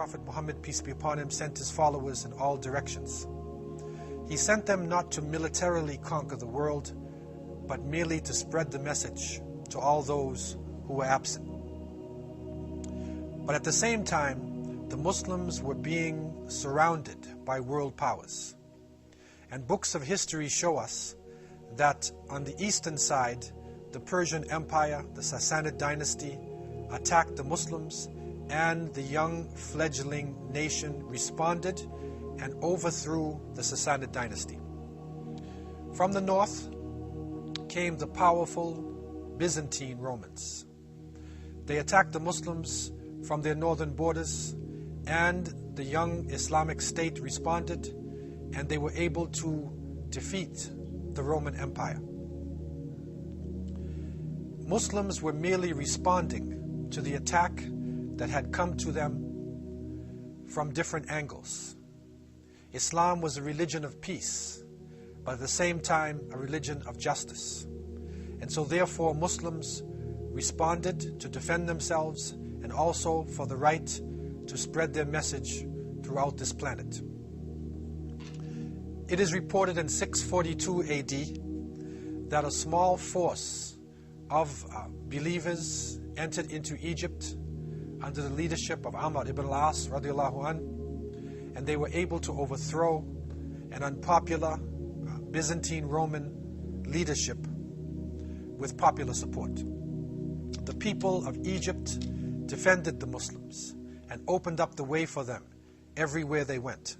Prophet Muhammad, peace be upon him, sent his followers in all directions. He sent them not to militarily conquer the world, but merely to spread the message to all those who were absent. But at the same time, the Muslims were being surrounded by world powers. And books of history show us that on the eastern side, the Persian Empire, the Sassanid dynasty, attacked the Muslims, and the young fledgling nation responded and overthrew the Sassanid dynasty. From the north came the powerful Byzantine Romans. They attacked the Muslims from their northern borders, and the young Islamic state responded, and they were able to defeat the Roman Empire. Muslims were merely responding to the attack that had come to them from different angles. Islam was a religion of peace, but at the same time a religion of justice. And so therefore Muslims responded to defend themselves and also for the right to spread their message throughout this planet. It is reported in 642 AD that a small force of believers entered into Egypt under the leadership of Amr ibn al-As radiallahu an, and they were able to overthrow an unpopular Byzantine Roman leadership with popular support. The people of Egypt defended the Muslims and opened up the way for them everywhere they went.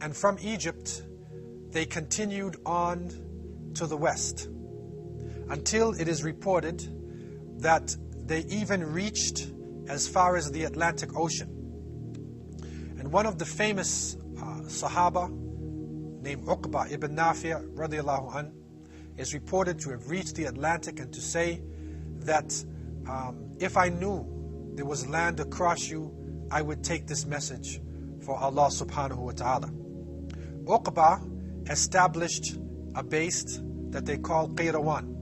And from Egypt, they continued on to the west until it is reported that they even reached as far as the Atlantic Ocean. And one of the famous Sahaba named Uqba ibn Nafi' radiallahu an is reported to have reached the Atlantic and to say that if I knew there was land across you, I would take this message for Allah subhanahu wa ta'ala. Uqba established a base that they call Qayrawan.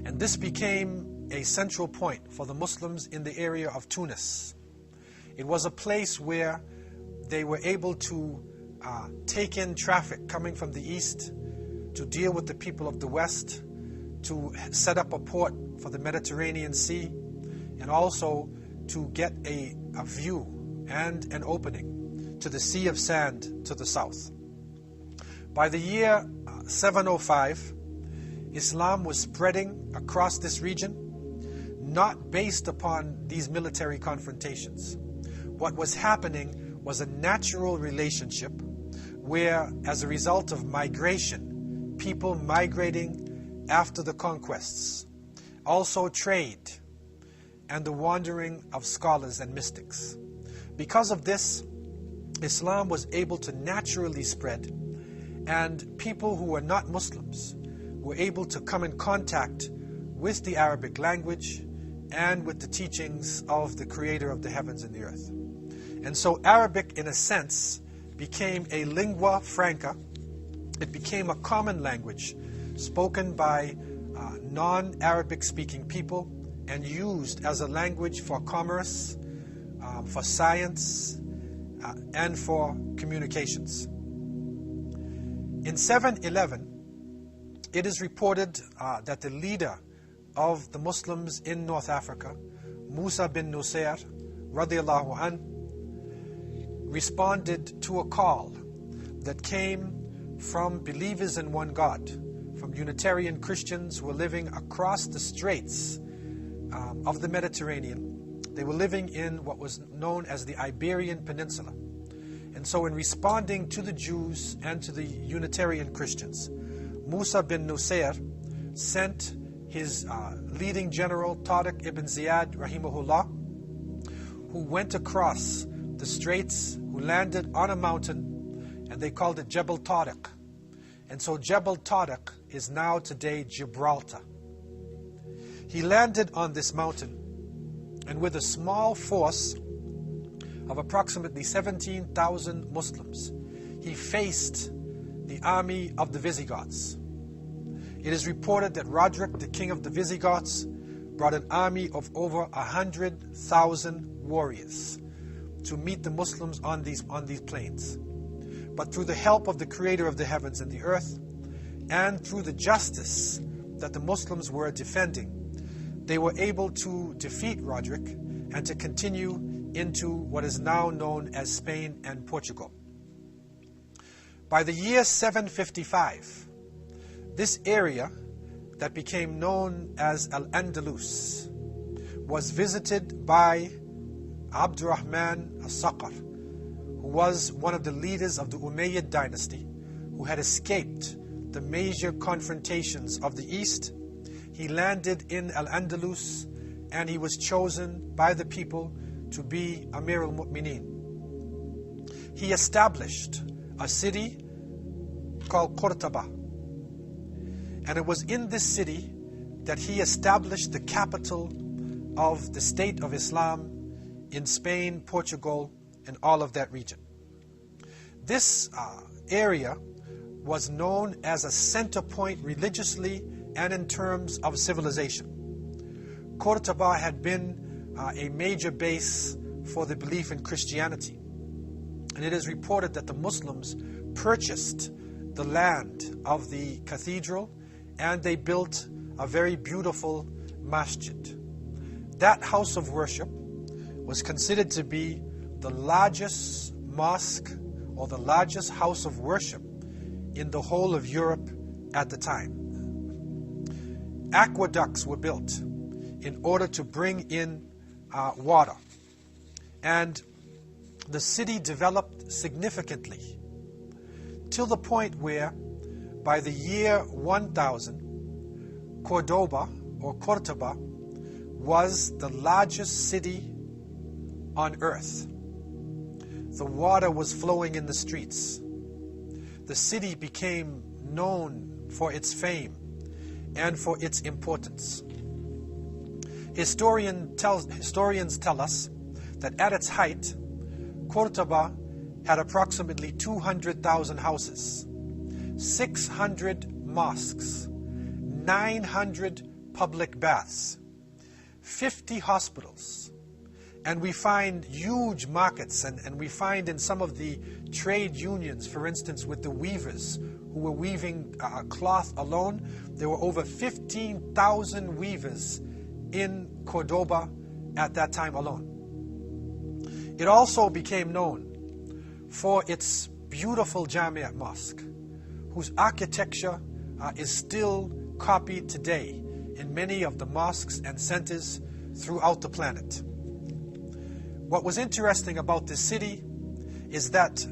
And this became a central point for the Muslims in the area of Tunis. It was a place where they were able to take in traffic coming from the east, to deal with the people of the west, to set up a port for the Mediterranean Sea, and also to get a view and an opening to the Sea of Sand to the south. By the year 705, Islam was spreading across this region, not based upon these military confrontations. What was happening was a natural relationship where, as a result of migration, people migrating after the conquests, also trade, and the wandering of scholars and mystics. Because of this, Islam was able to naturally spread, and people who were not Muslims were able to come in contact with the Arabic language and with the teachings of the Creator of the heavens and the earth. And so Arabic, in a sense, became a lingua franca. It became a common language spoken by non-Arabic speaking people and used as a language for commerce, for science, and for communications. In 711, it is reported that the leader of the Muslims in North Africa, Musa bin Nusayr radiallahu an, responded to a call that came from believers in one God, from Unitarian Christians who were living across the straits of the Mediterranean. They were living in what was known as the Iberian Peninsula. And so in responding to the Jews and to the Unitarian Christians, Musa bin Nusayr sent his leading general, Tariq ibn Ziyad rahimahullah, who went across the straits, who landed on a mountain, and they called it Jebel Tariq. And so Jebel Tariq is now today Gibraltar. He landed on this mountain, and with a small force of approximately 17,000 Muslims, he faced the army of the Visigoths. It is reported that Roderick, the king of the Visigoths, brought an army of over 100,000 warriors. to meet the Muslims on these plains. But through the help of the Creator of the heavens and the earth, and through the justice that the Muslims were defending, they were able to defeat Roderick and to continue into what is now known as Spain and Portugal. By the year 755, this area that became known as Andalus was visited by Abdurrahman al-Saqr, who was one of the leaders of the Umayyad dynasty, who had escaped the major confrontations of the East. He landed in Al-Andalus and he was chosen by the people to be Amir al-Mu'mineen. He established a city called Cordoba, and it was in this city that he established the capital of the State of Islam in Spain, Portugal, and all of that region. This area was known as a center point religiously and in terms of civilization. Cordoba had been a major base for the belief in Christianity. And it is reported that the Muslims purchased the land of the cathedral and they built a very beautiful masjid. That house of worship was considered to be the largest mosque or the largest house of worship in the whole of Europe at the time. Aqueducts were built in order to bring in water, and the city developed significantly till the point where by the year 1000, Cordoba was the largest city on earth. The water was flowing in the streets. The city became known for its fame and for its importance. Historians tell us that at its height, Cordoba had approximately 200,000 houses, 600 mosques, 900 public baths, 50 hospitals, and we find huge markets, and we find in some of the trade unions, for instance, with the weavers who were weaving cloth alone, there were over 15,000 weavers in Cordoba at that time alone. It also became known for its beautiful Jamiat mosque, whose architecture is still copied today in many of the mosques and centers throughout the planet. What was interesting about this city is that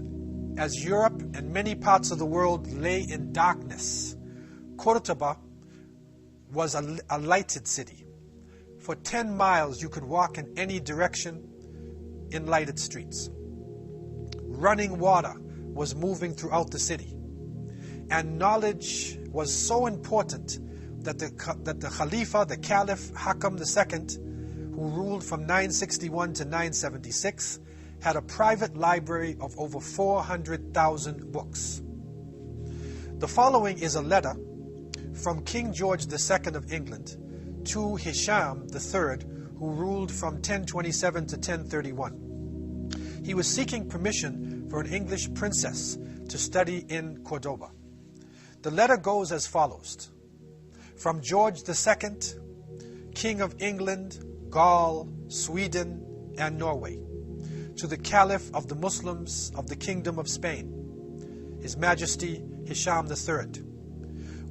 as Europe and many parts of the world lay in darkness, Cordoba was a lighted city. For 10 miles you could walk in any direction in lighted streets. Running water was moving throughout the city. And knowledge was so important that the Khalifa, the Caliph Hakam II, who ruled from 961 to 976, had a private library of over 400,000 books. The following is a letter from King George II of England to Hisham III, who ruled from 1027 to 1031. He was seeking permission for an English princess to study in Cordoba. The letter goes as follows. From George II, King of England, Gaul, Sweden, and Norway, to the Caliph of the Muslims of the Kingdom of Spain, His Majesty Hisham III.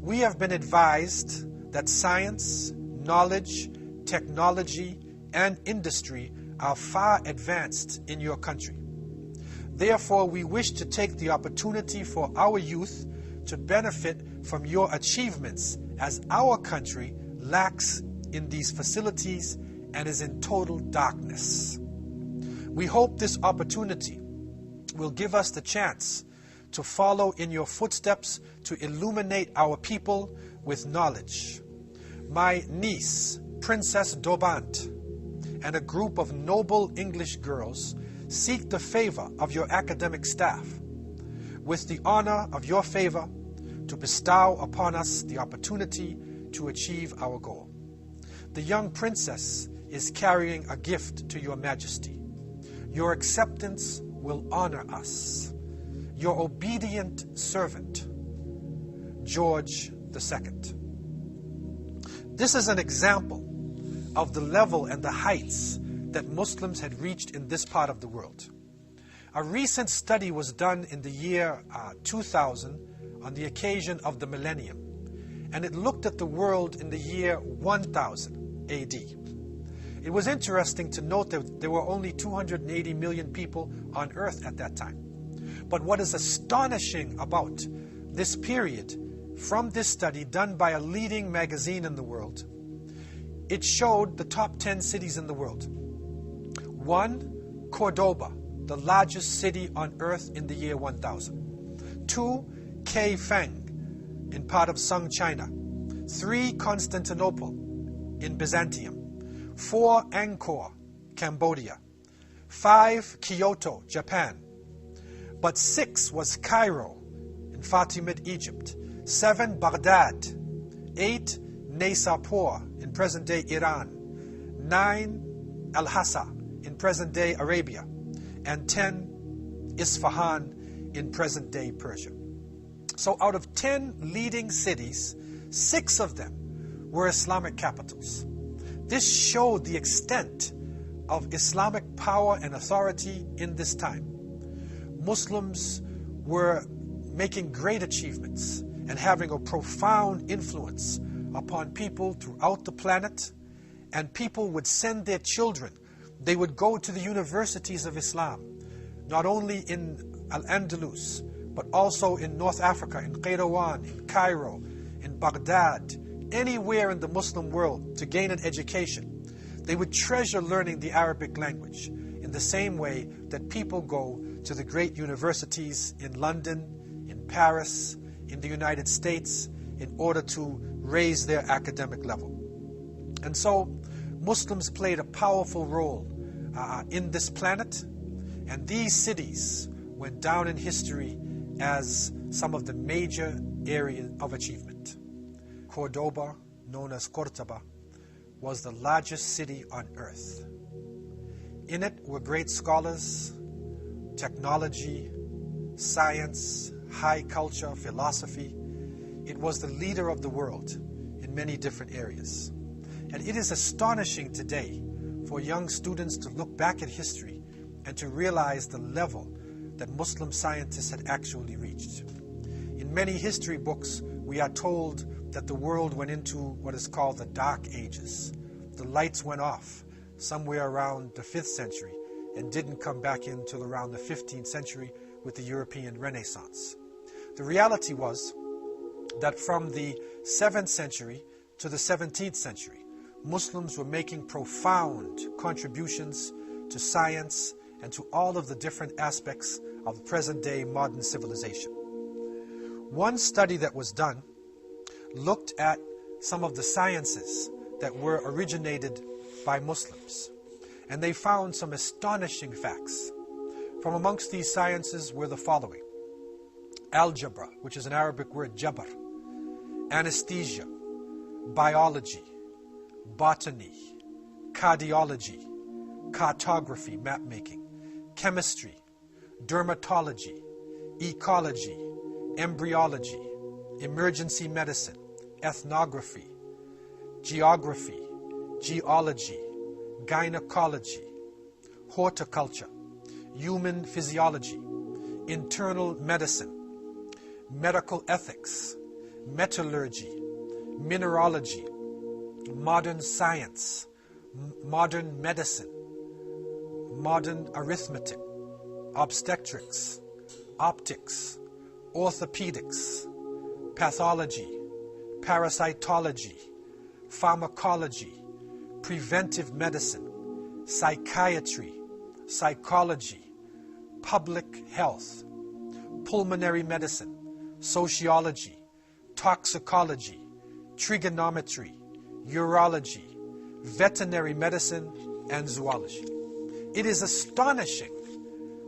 We have been advised that science, knowledge, technology, and industry are far advanced in your country. Therefore, we wish to take the opportunity for our youth to benefit from your achievements, as our country lacks in these facilities and is in total darkness. We hope this opportunity will give us the chance to follow in your footsteps to illuminate our people with knowledge. My niece, Princess Dobant, and a group of noble English girls seek the favor of your academic staff, with the honor of your favor to bestow upon us the opportunity to achieve our goal. The young princess is carrying a gift to your majesty. Your acceptance will honor us. Your obedient servant, George II. This is an example of the level and the heights that Muslims had reached in this part of the world. A recent study was done in the year 2000 on the occasion of the millennium, and it looked at the world in the year 1000 AD. It was interesting to note that there were only 280 million people on earth at that time. But what is astonishing about this period, from this study done by a leading magazine in the world, it showed the top 10 cities in the world. 1, Cordoba, the largest city on earth in the year 1000. 2, Kaifeng, in part of Sung, China. 3, Constantinople, in Byzantium. 4, Angkor, Cambodia. 5, Kyoto, Japan. But 6 was Cairo, in Fatimid, Egypt. 7, Baghdad. 8, Naysapur, in present-day Iran. 9, Al-Hassa, in present-day Arabia. And 10, Isfahan, in present-day Persia. So out of 10 leading cities, 6 of them were Islamic capitals. This showed the extent of Islamic power and authority in this time. Muslims were making great achievements and having a profound influence upon people throughout the planet, and people would send their children. They would go to the universities of Islam, not only in Andalus, but also in North Africa, in Qayrawan, in Cairo, in Baghdad, anywhere in the Muslim world to gain an education. They would treasure learning the Arabic language in the same way that people go to the great universities in London, in Paris, in the United States, in order to raise their academic level. And so Muslims played a powerful role in this planet, and these cities went down in history as some of the major areas of achievement. Cordoba, known as Cordoba, was the largest city on earth. In it were great scholars, technology, science, high culture, philosophy. It was the leader of the world in many different areas. And it is astonishing today for young students to look back at history and to realize the level that Muslim scientists had actually reached. In many history books, we are told that the world went into what is called the Dark Ages. The lights went off somewhere around the 5th century and didn't come back in until around the 15th century with the European Renaissance. The reality was that from the 7th century to the 17th century, Muslims were making profound contributions to science and to all of the different aspects of present-day modern civilization. One study that was done looked at some of the sciences that were originated by Muslims, and they found some astonishing facts. From amongst these sciences were the following: algebra, which is an Arabic word, jabr; anesthesia; biology; botany; cardiology; cartography, map making; chemistry; dermatology; ecology; embryology; emergency medicine; ethnography; geography; geology; gynecology; horticulture; human physiology; internal medicine; medical ethics; metallurgy; mineralogy; modern science; modern medicine; modern arithmetic; obstetrics; optics; orthopedics; pathology; parasitology; pharmacology; preventive medicine; psychiatry; psychology; public health; pulmonary medicine; sociology; toxicology; trigonometry; urology; veterinary medicine, and zoology. It is astonishing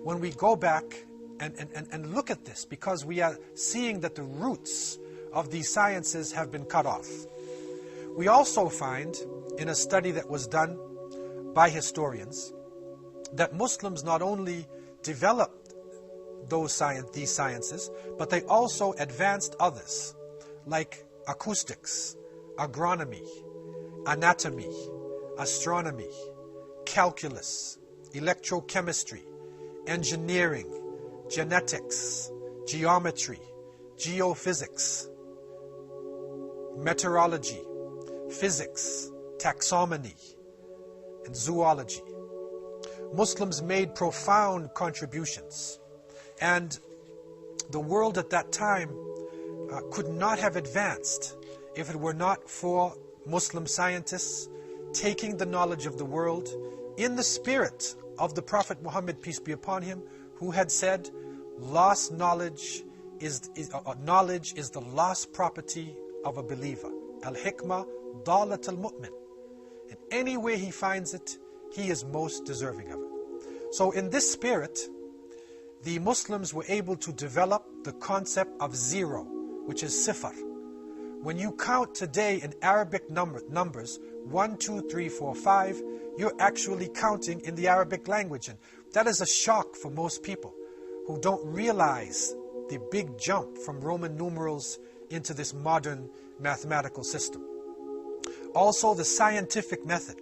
when we go back and look at this, because we are seeing that the roots of these sciences have been cut off. We also find in a study that was done by historians that Muslims not only developed these sciences, but they also advanced others, like acoustics, agronomy, anatomy, astronomy, calculus, electrochemistry, engineering, genetics, geometry, geophysics, meteorology, physics, taxonomy, and zoology. Muslims made profound contributions, and the world at that time could not have advanced if it were not for Muslim scientists taking the knowledge of the world in the spirit of the Prophet Muhammad, peace be upon him, who had said, lost knowledge is the lost property of a believer. Al-hikmah dalat al-mu'min. In any way he finds it, he is most deserving of it. So in this spirit, the Muslims were able to develop the concept of zero, which is sifar. When you count today in Arabic numbers, 1, 2, 3, 4, 5, you're actually counting in the Arabic language. And that is a shock for most people who don't realize the big jump from Roman numerals into this modern mathematical system. Also, the scientific method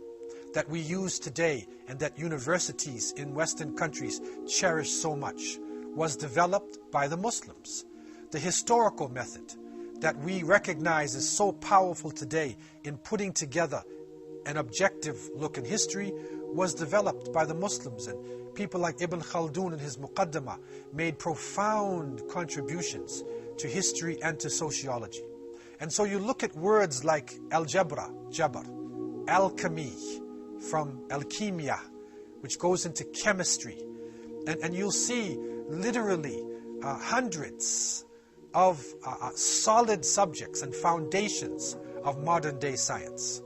that we use today and that universities in Western countries cherish so much was developed by the Muslims. The historical method that we recognize is so powerful today in putting together an objective look in history was developed by the Muslims, and people like Ibn Khaldun in his Muqaddimah made profound contributions to history and to sociology. And so you look at words like algebra, jabr, alchemy, from alchemia, which goes into chemistry, and you'll see literally hundreds of solid subjects and foundations of modern day science.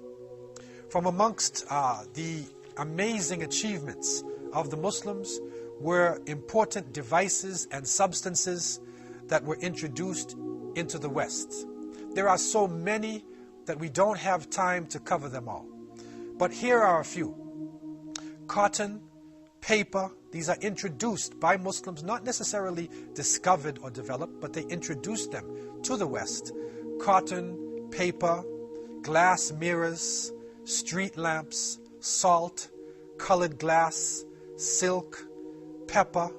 From amongst the amazing achievements of the Muslims were important devices and substances that were introduced into the West. There are so many that we don't have time to cover them all. But here are a few. Cotton, paper, these are introduced by Muslims, not necessarily discovered or developed, but they introduced them to the West. Cotton, paper, glass mirrors, street lamps, salt, colored glass, silk, pepper,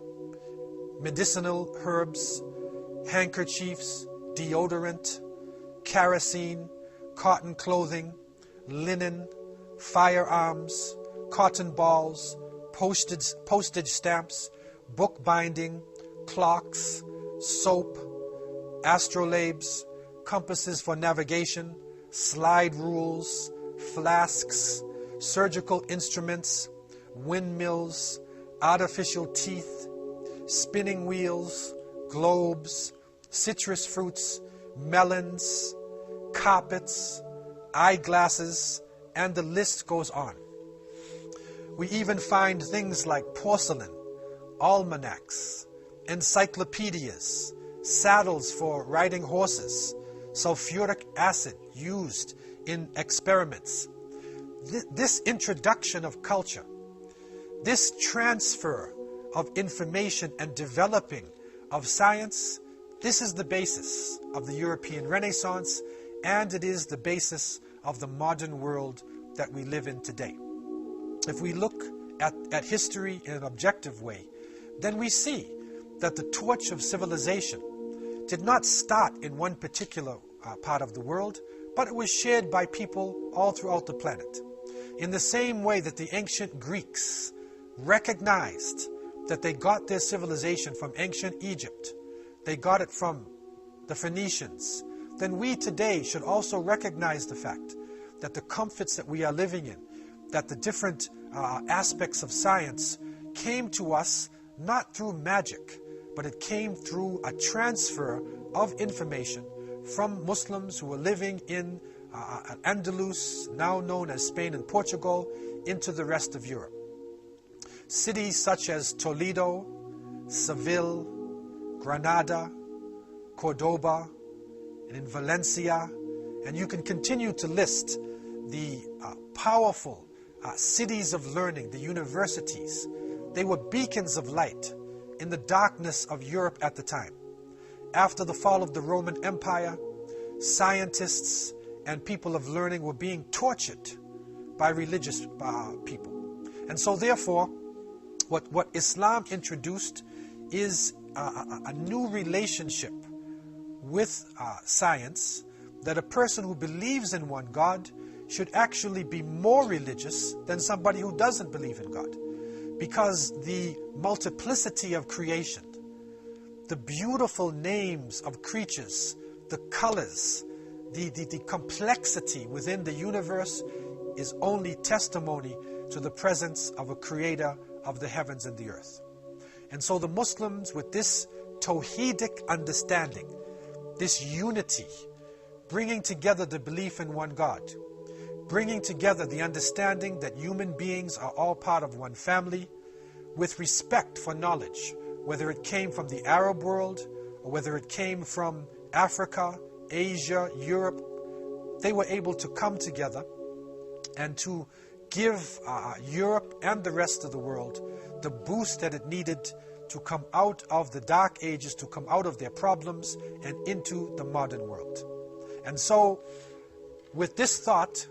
medicinal herbs, handkerchiefs, deodorant, kerosene, cotton clothing, linen, firearms, cotton balls, postage stamps, book binding, clocks, soap, astrolabes, compasses for navigation, slide rules, flasks, surgical instruments, windmills, artificial teeth, spinning wheels, globes, citrus fruits, melons, carpets, eyeglasses, and the list goes on. We even find things like porcelain, almanacs, encyclopedias, saddles for riding horses, sulfuric acid used in experiments. This introduction of culture, this transfer of information and developing of science, this is the basis of the European Renaissance, and it is the basis of the modern world that we live in today. If we look at history in an objective way, then we see that the torch of civilization did not start in one particular part of the world, but it was shared by people all throughout the planet. In the same way that the ancient Greeks recognized that they got their civilization from ancient Egypt, they got it from the Phoenicians, then we today should also recognize the fact that the comforts that we are living in, that the different aspects of science came to us not through magic, but it came through a transfer of information from Muslims who were living in Andalus, now known as Spain and Portugal, into the rest of Europe. Cities such as Toledo, Seville, Granada, Cordoba, and in Valencia, and you can continue to list the powerful cities of learning, the universities They were beacons of light in the darkness of Europe at the time. After the fall of the Roman Empire, scientists and people of learning were being tortured by religious people. And so therefore, what Islam introduced is a new relationship with science, that a person who believes in one God should actually be more religious than somebody who doesn't believe in God. Because the multiplicity of creation, the beautiful names of creatures, the colors, the complexity within the universe is only testimony to the presence of a creator of the heavens and the earth. And so the Muslims, with this Tawhidic understanding, this unity, bringing together the belief in one God, bringing together the understanding that human beings are all part of one family, with respect for knowledge, whether it came from the Arab world or whether it came from Africa, Asia, Europe, they were able to come together and to give Europe and the rest of the world the boost that it needed to come out of the dark ages, to come out of their problems and into the modern world. And so, with this thought,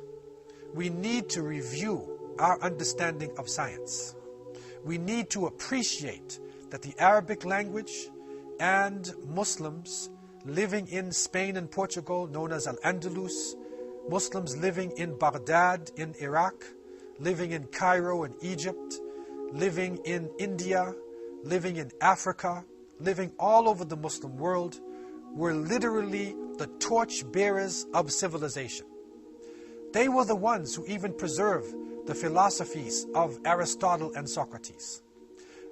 we need to review our understanding of science. We need to appreciate that the Arabic language and Muslims living in Spain and Portugal, known as Andalus, Muslims living in Baghdad in Iraq, living in Cairo in Egypt, living in India, living in Africa, living all over the Muslim world, were literally the torch bearers of civilization. They were the ones who even preserved the philosophies of Aristotle and Socrates.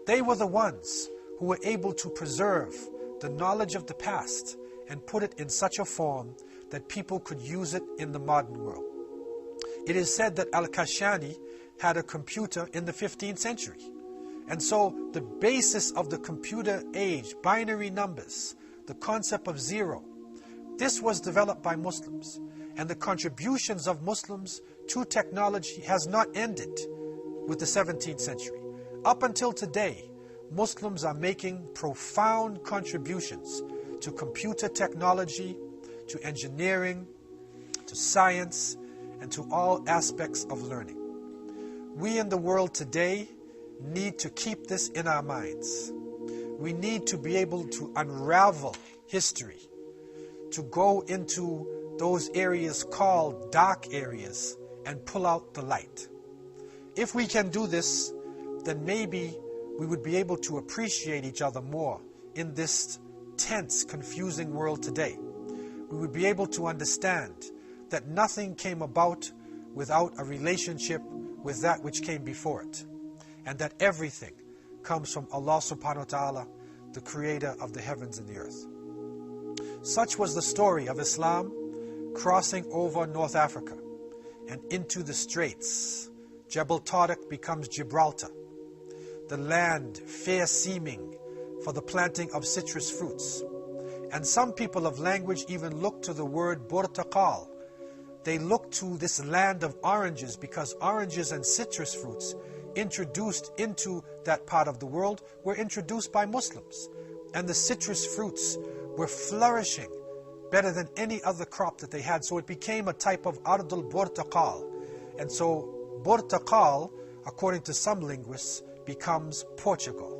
They were the ones who were able to preserve the knowledge of the past and put it in such a form that people could use it in the modern world. It is said that Al-Kashani had a computer in the 15th century. And so the basis of the computer age, binary numbers, the concept of zero, this was developed by Muslims. And the contributions of Muslims to technology has not ended with the 17th century. Up until today, Muslims are making profound contributions to computer technology, to engineering, to science, and to all aspects of learning. We in the world today need to keep this in our minds. We need to be able to unravel history, to go into those areas called dark areas and pull out the light. If we can do this, then maybe we would be able to appreciate each other more in this tense, confusing world today. We would be able to understand that nothing came about without a relationship with that which came before it, and that everything comes from Allah subhanahu wa ta'ala, the creator of the heavens and the earth. Such was the story of Islam crossing over North Africa and into the straits. Jebel Tariq becomes Gibraltar, the land fair seeming for the planting of citrus fruits. And some people of language even look to the word Burtaqal. They look to this land of oranges because oranges and citrus fruits introduced into that part of the world were introduced by Muslims. And the citrus fruits were flourishing better than any other crop that they had. So it became a type of Ardul Burtaqal. And so Burtaqal, according to some linguists, becomes Portugal.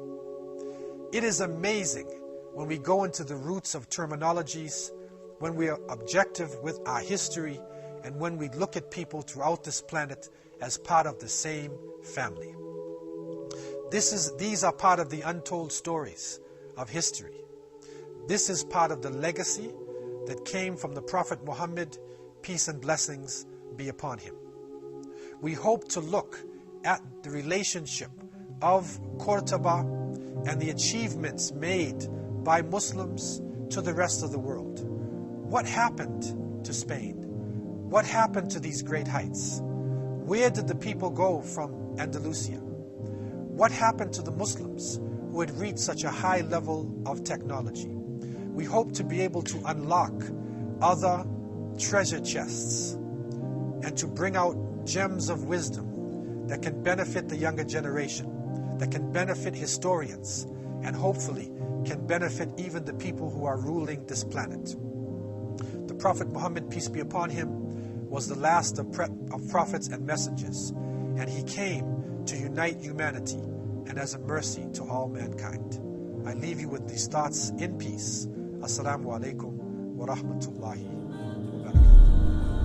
It is amazing when we go into the roots of terminologies, when we are objective with our history, and when we look at people throughout this planet as part of the same family. These are part of the untold stories of history. This is part of the legacy that came from the Prophet Muhammad, peace and blessings be upon him. We hope to look at the relationship of Cordoba and the achievements made by Muslims to the rest of the world. What happened to Spain? What happened to these great heights? Where did the people go from Andalusia? What happened to the Muslims who had reached such a high level of technology? We hope to be able to unlock other treasure chests and to bring out gems of wisdom that can benefit the younger generation, that can benefit historians and hopefully can benefit even the people who are ruling this planet. The Prophet Muhammad, peace be upon him, was the last of prophets and messengers, and he came to unite humanity and as a mercy to all mankind. I leave you with these thoughts in peace. Assalamu alaikum wa rahmatullahi wa barakatuh.